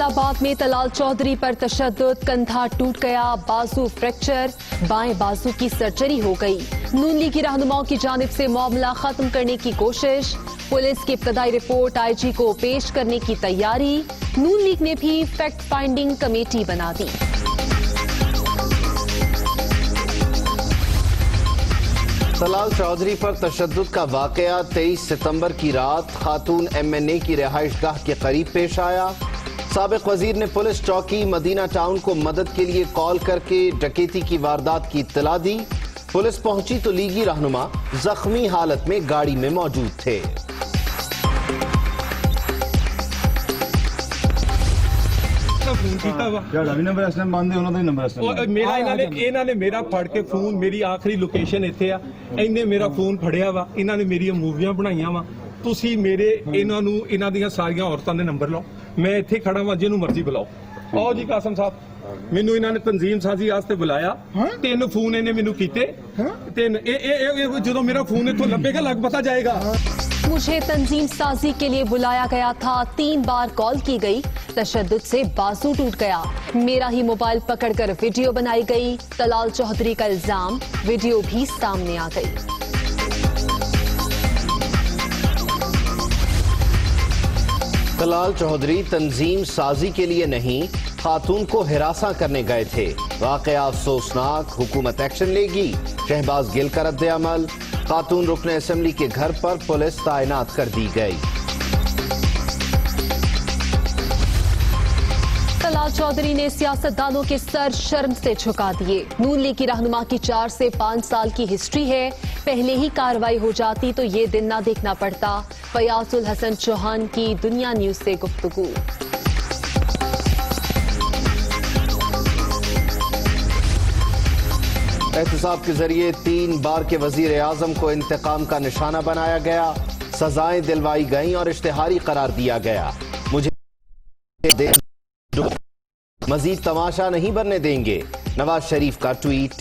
फैसलाबाद में तलाल चौधरी पर तशद्दुद, कंधा टूट गया, बाजू फ्रैक्चर, बाएं बाजू की सर्जरी हो गई। नून लीग की रहनुमाओं की जानिब से मामला खत्म करने की कोशिश, पुलिस की इब्तदाई रिपोर्ट आईजी को पेश करने की तैयारी। नून लीग ने भी फैक्ट फाइंडिंग कमेटी बना दी। तलाल चौधरी पर तशद्दुद का वाकया 23 सितंबर की रात खातून MNA की रिहाइशगाह के करीब पेश आया। साबिक वजीर ने पुलिस चौकी मदीना टाउन को मदद के लिए कॉल करके डकैती की वारदात की इत्तला दी। पुलिस पहुंची तो लीगी रहनुमा जख्मी हालत में गाड़ी में मौजूद थे। ਇਹਨਾਂ ਨੇ ਮੇਰਾ ਫੜ ਕੇ ਫੋਨ, ਮੇਰੀ ਆਖਰੀ ਲੋਕੇਸ਼ਨ ਇੱਥੇ ਆ, ਇਹਨੇ ਮੇਰਾ ਫੋਨ ਫੜਿਆ ਵਾ, ਇਹਨਾਂ ਨੇ ਮੇਰੀਆਂ ਮੂਵੀਆਂ ਬਣਾਈਆਂ ਵਾ। ਤੁਸੀਂ ਮੇਰੇ ਇਹਨਾਂ ਨੂੰ ਇਹਨਾਂ ਦੀਆਂ ਸਾਰੀਆਂ ਔਰਤਾਂ ਦੇ ਨੰਬਰ ਲਓ, ਮੈਂ ਇੱਥੇ ਖੜਾ ਵਾਂ, ਜਿਹਨੂੰ ਮਰਜ਼ੀ ਬੁਲਾਓ। ਆਓ ਜੀ ਕਾਸਮ ਸਾਹਿਬ, ਮੈਨੂੰ ਇਹਨਾਂ ਨੇ ਤਨਜ਼ੀਮ ਸਾਜ਼ੀ ਵਾਸਤੇ ਬੁਲਾਇਆ। 3 ਫੋਨ ਇਹਨੇ ਮੈਨੂੰ ਕੀਤੇ, 3। ਇਹ ਜਦੋਂ ਮੇਰਾ ਫੋਨ ਇੱਥੋਂ ਲੱਭੇਗਾ ਲੱਗ ਪਤਾ ਜਾਏਗਾ। मुझे तंजीम साजी के लिए बुलाया गया था, 3 बार कॉल की गई, तशद्दुद से बाजू टूट गया, मेरा ही मोबाइल पकड़कर वीडियो बनाई गई। तलाल चौधरी का इल्जाम, वीडियो भी सामने आ गई। तलाल चौधरी तंजीम साजी के लिए नहीं, खातून को हिरासा करने गए थे। वाकया अफसोसनाक, हुकूमत एक्शन लेगी। शहबाज गिल का रद्द अमल, खातून रुकन असेंबली के घर पर पुलिस तैनात कर दी गई। तलाल चौधरी ने सियासतदानों के सर शर्म से झुका दिए। नून लीग की रहनुमा की 4 से 5 साल की हिस्ट्री है, पहले ही कार्रवाई हो जाती तो ये दिन ना देखना पड़ता। फयाजुल हसन चौहान की दुनिया न्यूज से गुफ्तगू। एहतसाब के जरिए 3 बार के वजीर आजम को इंतकाम का निशाना बनाया गया, सजाएं दिलवाई गईं और इश्तिहारी करार दिया गया। मुझे मजीद तमाशा नहीं बनने देंगे, नवाज शरीफ का ट्वीट।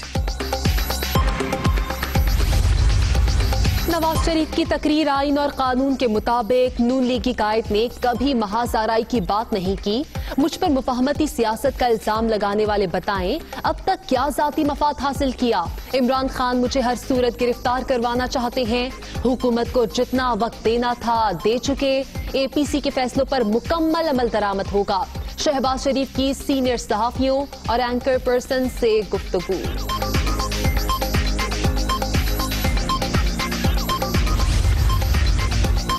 नवाज शरीफ की तकरीर आइन और कानून के मुताबिक, नून लीगी कायद ने कभी महाजाराई की बात नहीं की। मुझ पर मुफाहमती सियासत का इल्जाम लगाने वाले बताएं अब तक क्या जाती मफाद हासिल किया। इमरान खान मुझे हर सूरत गिरफ्तार करवाना चाहते हैं, हुकूमत को जितना वक्त देना था दे चुके। APC के फैसलों पर मुकम्मल अमल दरामद होगा। शहबाज शरीफ की सीनियर सहाफियों और एंकर पर्सन से गुफ्तगू।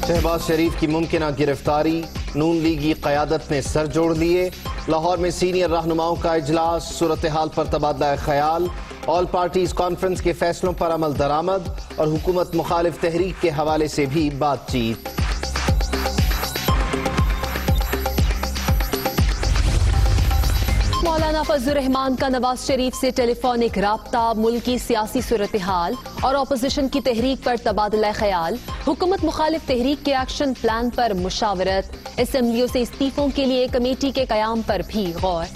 शहबाज शरीफ की मुमकिना गिरफ्तारी, नून लीगी क़यादत ने सर जोड़ लिए। लाहौर में सीनियर रहनुमाओं का इजलास, सूरत हाल पर तबादला ख्याल। ऑल पार्टीज कॉन्फ्रेंस के फैसलों पर अमल दरामद और हुकूमत मुखालिफ तहरीक के हवाले से भी बातचीत। मौलाना फजलुर रहमान का नवाज शरीफ से टेलीफोनिक राब्ता, मुल्की सियासी सूरत हाल और अपोजिशन की तहरीक पर तबादला ख्याल। हुकूमत मुखालिफ तहरीक के एक्शन प्लान पर मुशावरत। असेंबलियों से इस्तीफों के लिए कमेटी के कयाम पर भी गौर।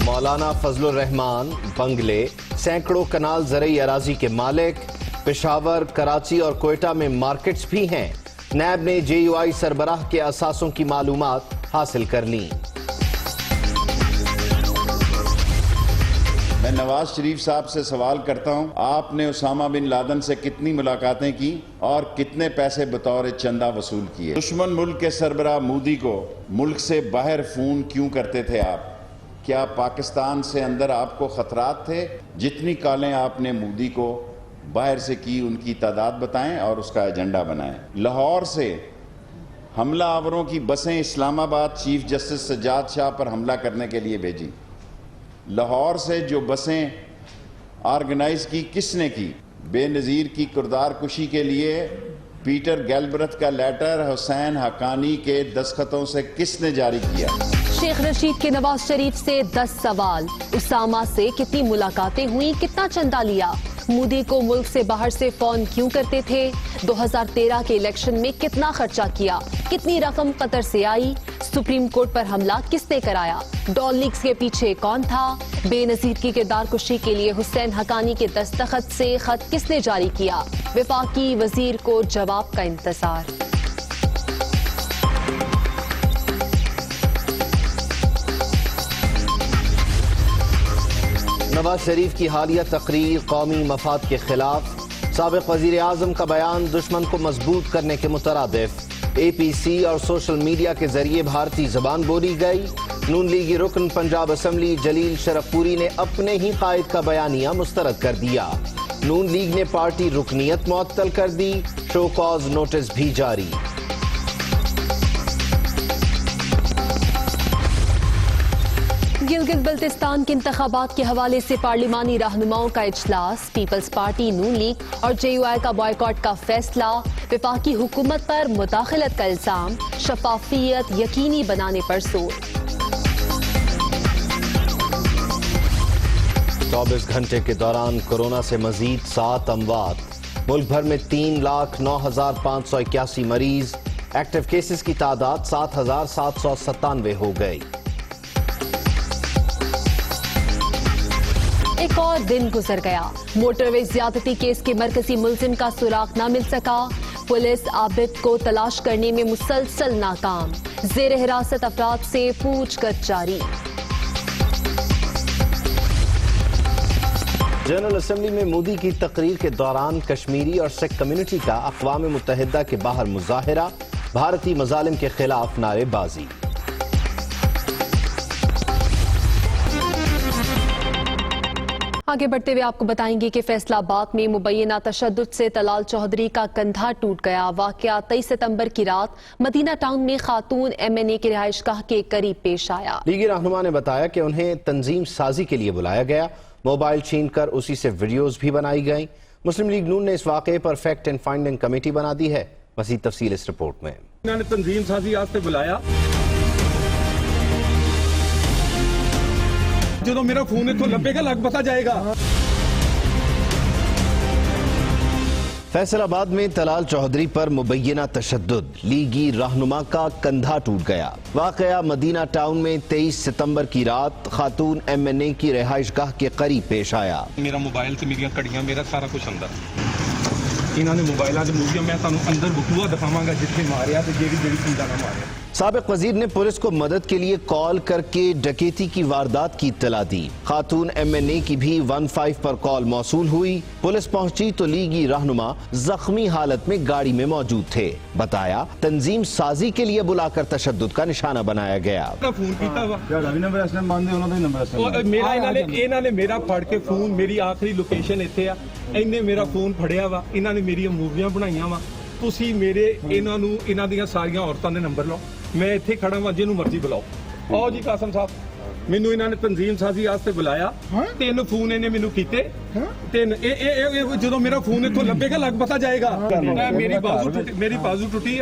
मौलाना फजलुर रहमान बंगले, सैकड़ों कनाल ज़रई अराजी के मालिक। पेशावर, कराची और कोयटा में मार्केट्स भी हैं। नैब ने JUI सरबराह के असासों की मालूमात हासिल कर ली। मैं नवाज शरीफ साहब से सवाल करता हूं, आपने उसामा बिन लादन से कितनी मुलाकातें की और कितने पैसे बतौर चंदा वसूल किए? दुश्मन मुल्क के सरबराह मोदी को मुल्क से बाहर फोन क्यों करते थे आप? क्या पाकिस्तान से अंदर आपको खतरात थे? जितनी कॉलें आपने मोदी को बाहर से की उनकी तादाद बताएं और उसका एजेंडा बनाएं। लाहौर से हमला आवरों की बसें इस्लामाबाद चीफ जस्टिस सज्जाद शाह पर हमला करने के लिए भेजी। लाहौर से जो बसें ऑर्गेनाइज की किसने की? बेनज़ीर की किरदार कुशी के लिए पीटर गैलब्रथ का लेटर हुसैन हकानी के दस्तखतों से किसने जारी किया? शेख रशीद के नवाज शरीफ से 10 सवाल। उसामा से कितनी मुलाकातें हुई, कितना चंदा लिया? مودی کو ملک سے باہر سے فون کیوں کرتے تھے؟ 2013 کے الیکشن میں کتنا خرچہ کیا؟ کتنی رقم قطر سے آئی؟ سپریم کورٹ پر حملہ کس نے کرایا؟ ڈال لیکس کے پیچھے کون تھا؟ بے نظیر کی کردار کشی کے لیے حسین حقانی کے دستخط سے خط کس نے جاری کیا؟ وفاقی وزیر کو جواب کا انتظار۔ نواز شریف کی حالیہ تقریر قومی مفاد کے خلاف، سابق وزیر اعظم کا بیان دشمن کو مضبوط کرنے کے مترادف، اے پی سی اور سوشل میڈیا کے ذریعے بھارتی زبان بولی گئی، نون لیگی رکن پنجاب اسمبلی جلیل شرف پوری نے اپنے ہی قائد کا بیانیہ مسترد کر دیا، نون لیگ نے پارٹی رکنیت معطل کر دی، شو کاز نوٹس بھی جاری۔ گلگت بلتستان کے انتخابات کے حوالے سے پارلیمانی رہنماؤں کا اجلاس، پیپلز پارٹی، نون لیگ اور جے یو آئی کا بائیکاٹ کا فیصلہ، وفاقی حکومت پر مداخلت کا الزام، شفافیت یقینی بنانے پر زور۔ 24 گھنٹے کے دوران کورونا سے مزید 7 اموات، ملک بھر میں 3,09,581 مریض، ایکٹیو کیسز کی تعداد 7,797 ہو گئی۔ ایک اور دن گزر گیا، موٹر وے زیادتی کیس کے مرکزی ملزم کا سراغ نہ مل سکا، پولیس عابد کو تلاش کرنے میں مسلسل ناکام، زیر حراست افراد سے پوچھ گچھ جاری۔ جنرل اسمبلی میں مودی کی تقریر کے دوران کشمیری اور سکھ کمیونٹی کا اقوام متحدہ کے باہر مظاہرہ، بھارتی مظالم کے خلاف نعرے بازی۔ آگے بڑھتے ہوئے آپ کو بتائیں گے کہ فیصلہ آباد میں مبینہ تشدد سے طلال چودھری کا کندھا ٹوٹ گیا۔ واقعہ 23 ستمبر کی رات مدینہ ٹاؤن میں خاتون ایم این اے کی رہائش گاہ کے قریب پیش آیا۔ لیگی رہنما نے بتایا کہ انہیں تنظیم سازی کے لیے بلایا گیا، موبائل چھین کر اسی سے ویڈیوز بھی بنائی گئیں۔ مسلم لیگ نون نے اس واقعے پر فیکٹ اینڈ فائنڈنگ کمیٹی بنا دی ہے، مزید تفصیل اس رپورٹ میں۔ انہوں نے تنظیم سازی واسطے بلایا، جدو میرا فون اتوں لبے گا لگ پتا جائے گا۔ فیصل آباد میں طلال چودھری پر مبینہ تشدد، لیگی رہنما کا کندھا ٹوٹ گیا۔ واقعہ مدینہ ٹاؤن میں 23 ستمبر کی رات خاتون ایم این اے کی رہائش گاہ کے قریب پیش آیا۔ میرا موبائل تے میری کڑیاں، میرا سارا کچھ اندر، انہوں نے موبائلات سے موویاں میں تمہیں اندر بکوا دکھاواں گا جتنے ماریا تے جیڑی چیزاں نہ ماریا۔ سابق وزیر نے پولیس کو مدد کے لیے کال کر کے ڈکیتی کی واردات کی اطلاع دی۔ خاتون ایم این اے کی بھی 15 پر کال موصول ہوئی۔ پولیس پہنچی تو لیگی رہنما زخمی حالت میں گاڑی میں موجود تھے۔ بتایا تنظیم سازی کے لیے بلا کر تشدد کا نشانہ بنایا گیا۔ فون کیتا وا میرا انہوں نے میرا پھڑ کے فون، میری آخری لوکیشن اتنے آ، انہیں میرا فون پھڑیا وا، انہوں نے میری موویاں بنائیاں وا، تسی میرے انہاں دیاں ساریاں عورتاں دے نمبر لو، میں اتنے کھڑا ہوں، جنوں مرضی بلاؤ۔ آؤ جی قاسم صاحب، مینو انہوں نے تنظیم سازی واسطے بلایا، 3 فون انہیں مینو کیتے، 3 جدو میرا فون اتوں لبے گا لگ پتا جائے گا۔ میری بازو ٹوٹی،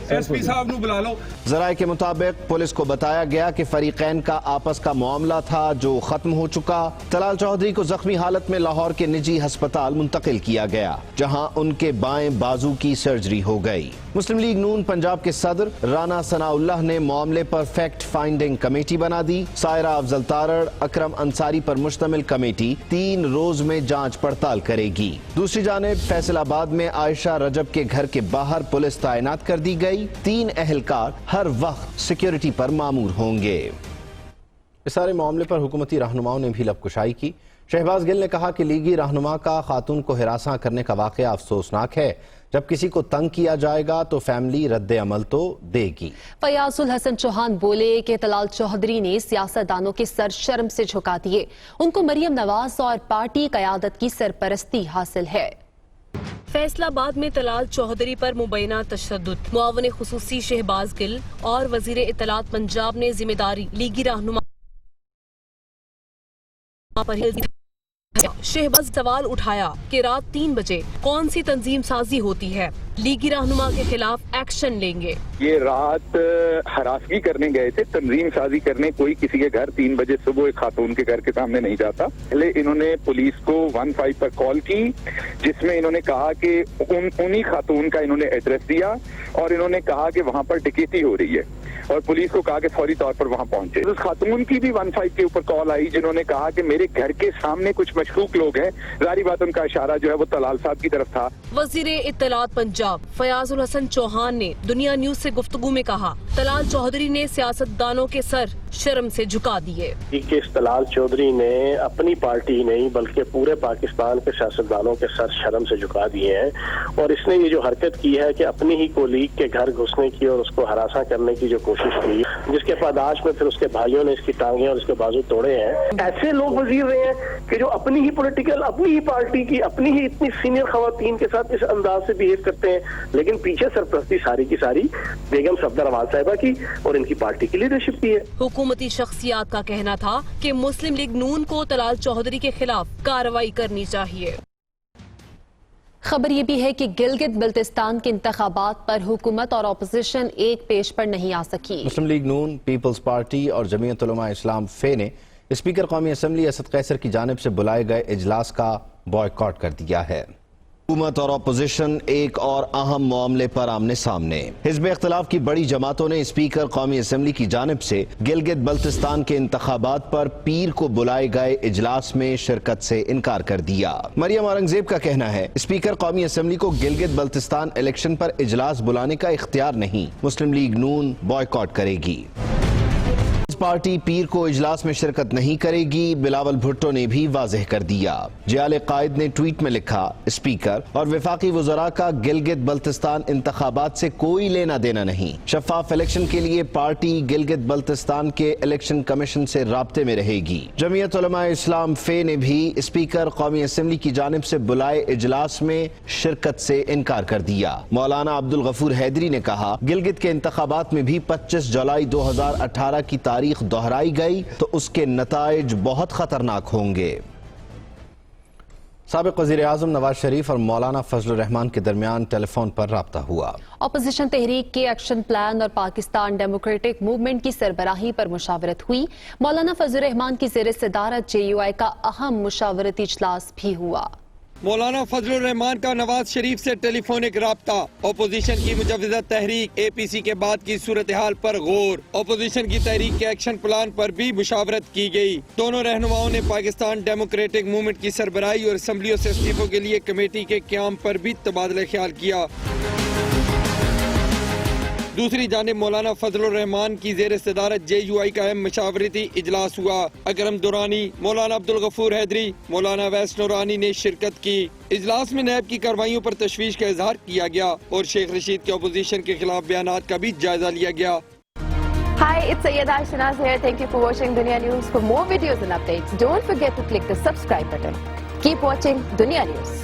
ایس پی صاحب نو بلا لو۔ ذرائع کے مطابق پولیس کو بتایا گیا کہ فریقین کا آپس کا معاملہ تھا جو ختم ہو چکا۔ طلال چودھری کو زخمی حالت میں لاہور کے نجی ہسپتال منتقل کیا گیا، جہاں ان کے بائیں بازو کی سرجری ہو گئی۔ مسلم لیگ نون پنجاب کے صدر رانا ثناء اللہ نے معاملے پر فیکٹ فائنڈنگ کمیٹی بنا دی۔ سائرہ افضل تارڑ، اکرم انصاری پر مشتمل کمیٹی 3 روز میں جانچ پڑتال کرے گی۔ دوسری جانب فیصل آباد میں عائشہ رجب کے گھر کے باہر پولیس تعینات کر دی گئی، 3 اہلکار ہر وقت سیکیورٹی پر مامور ہوں گے۔ اس سارے معاملے پر حکومتی رہنماؤں نے بھی لب کشائی کی۔ شہباز گل نے کہا کہ لیگی رہنما کا خاتون کو ہراساں کرنے کا واقعہ افسوسناک ہے، جب کسی کو تنگ کیا جائے گا تو فیملی رد عمل تو دے گی۔ فیاض الحسن چوہان بولے کہ طلال چودھری نے سیاستدانوں کے سر شرم سے جھکا دیے، ان کو مریم نواز اور پارٹی قیادت کی سرپرستی حاصل ہے۔ فیصل آباد میں طلال چودھری پر مبینہ تشدد، معاون خصوصی شہباز گل اور وزیر اطلاعات پنجاب نے ذمہ داری لیگی رہنما پر शहबाज सवाल उठाया कि रात 3 बजे कौन सी तंजीम साजी होती है, लीगी रहनुमा के खिलाफ एक्शन लेंगे। ये रात हरासगी करने गए थे, तंजीम साजी करने। कोई किसी के घर 3 बजे सुबह एक खातून के घर के सामने नहीं जाता। पहले इन्होंने पुलिस को 15 पर कॉल की, जिसमें इन्होंने कहा कि उन्हीं खातून का इन्होंने एड्रेस दिया और इन्होंने कहा कि वहां पर डकैती हो रही है और पुलिस को कहा कि फौरी तौर पर वहां पहुंचे। उस खातून की भी 15 के ऊपर कॉल आई, जिन्होंने कहा कि मेरे घर के सामने कुछ मशकूक लोग हैं। जाहिर बात उनका इशारा जो है वो तलाल साहब की तरफ था। वजीर इत्तलात पंजाब फयाजुल हसन चौहान ने दुनिया न्यूज से गुफ्तगू में कहा, तलाल चौधरी ने सियासतदानों के सर शर्म से झुका दिए। तलाल चौधरी ने अपनी पार्टी नहीं बल्कि पूरे पाकिस्तान के सियासतदानों के सर शर्म से झुका दिए हैं और इसने ये जो हरकत की है कि अपनी ही कोलीग के घर घुसने की और उसको हरासा करने की जो कोशिश की, जिसके पादाश में फिर उसके भाइयों ने इसकी टांगें और इसके बाजू तोड़े हैं। ऐसे लोग वजीर रहे हैं कि जो अपनी ही पॉलिटिकल, अपनी ही पार्टी की, अपनी ही इतनी सीनियर खवातीन के साथ इस अंदाज से बिहेव करते हैं, लेकिन पीछे सरपरस्ती सारी की सारी बेगम सफदर अवाज साहिबा की और इनकी पार्टी की लीडरशिप की है। हुकूमती शख्सियात का कहना था कि मुस्लिम लीग नून को तलाल चौधरी के खिलाफ कार्रवाई करनी चाहिए। खबर ये भी है कि गिलगित बल्तिस्तान के इंतखाबात पर हुकूमत और अपोजिशन एक पेज पर नहीं आ सकी। मुस्लिम लीग नून, पीपल्स पार्टी और जमीयत उलमा इस्लाम फे ने स्पीकर कौमी असम्बली असद कैसर की जानिब से बुलाए गए इजलास का बॉयकॉट कर दिया है। हुकूमत और अपोजिशन एक और अहम मामले पर आमने सामने। हिज़्ब इख्तिलाफ की बड़ी जमातों ने स्पीकर कौमी असम्बली की जानिब से गिलगित बल्तिस्तान के इंतखाबात पर पीर को बुलाए गए इजलास में शिरकत से इनकार कर दिया। मरियम औरंगजेब का कहना है, स्पीकर कौमी असम्बली को गिलगित बल्तिस्तान इलेक्शन पर इजलास बुलाने का इख्तियार नहीं, मुस्लिम लीग नून बॉयकॉट करेगी। पार्टी पीर को इजलास में शिरकत नहीं करेगी, बिलावल भुट्टो ने भी वाज़ेह कर दिया। जियाल कायद ने ट्वीट में लिखा, स्पीकर और वफाकी वज़रा का गिलगित बल्तिस्तान इंतखाबात से कोई लेना देना नहीं। शफाफ इलेक्शन के लिए पार्टी गिलगित बल्तिस्तान के इलेक्शन कमीशन से राब्ते में रहेगी। जमीयत उलमा इस्लाम फे ने भी स्पीकर कौमी असम्बली की जानिब से बुलाए इजलास में शिरकत से इनकार कर दिया। मौलाना अब्दुल गफूर हैदरी ने कहा, गिलगित के इंतखाबात में भी 25 जुलाई 2018 की तारीख दोहराई गई तो उसके नताइज बहुत खतरनाक होंगे। साबिक वज़ीर आज़म नवाज शरीफ और मौलाना फजलुर रहमान के दरमियान टेलीफोन पर राब्ता हुआ। अपोजिशन तहरीक के एक्शन प्लान और पाकिस्तान डेमोक्रेटिक मूवमेंट की सरबराही पर मुशावरत हुई। मौलाना फजलुर रहमान की ज़ेर सदारत JUI का अहम मुशावरती इजलास भी हुआ। मौलाना फजलुर रहमान का नवाज शरीफ से टेलीफोनिक राब्ता। अपोजिशन की मुजव्वज़ा तहरीक APC के बाद की सूरत हाल पर गौर। अपोजिशन की तहरीक के एक्शन प्लान पर भी मुशावरत की गई। दोनों रहनुमाओं ने पाकिस्तान डेमोक्रेटिक मूवमेंट की सरबराही और असम्बलियों से इस्तीफों के लिए कमेटी के क़याम पर भी तबादला ख्याल किया। दूसरी जानिब मौलाना फजलुर रहमान की ज़ेर सदारत JUI का अहम मशावरती इजलास हुआ। अकरम दुरानी, मौलाना अब्दुल गफूर हैदरी, मौलाना वैस नूरानी ने शिरकत की। इजलास में नैब की कार्रवाइयों पर तशवीश का इजहार किया गया और शेख रशीद के अपोजिशन के खिलाफ बयानात का भी जायजा लिया गया। Hi, it's Sayyeda Shanaz here. Thank you for watching Dunya News. For more videos and updates, don't forget to click the subscribe button. Keep watching Dunya News.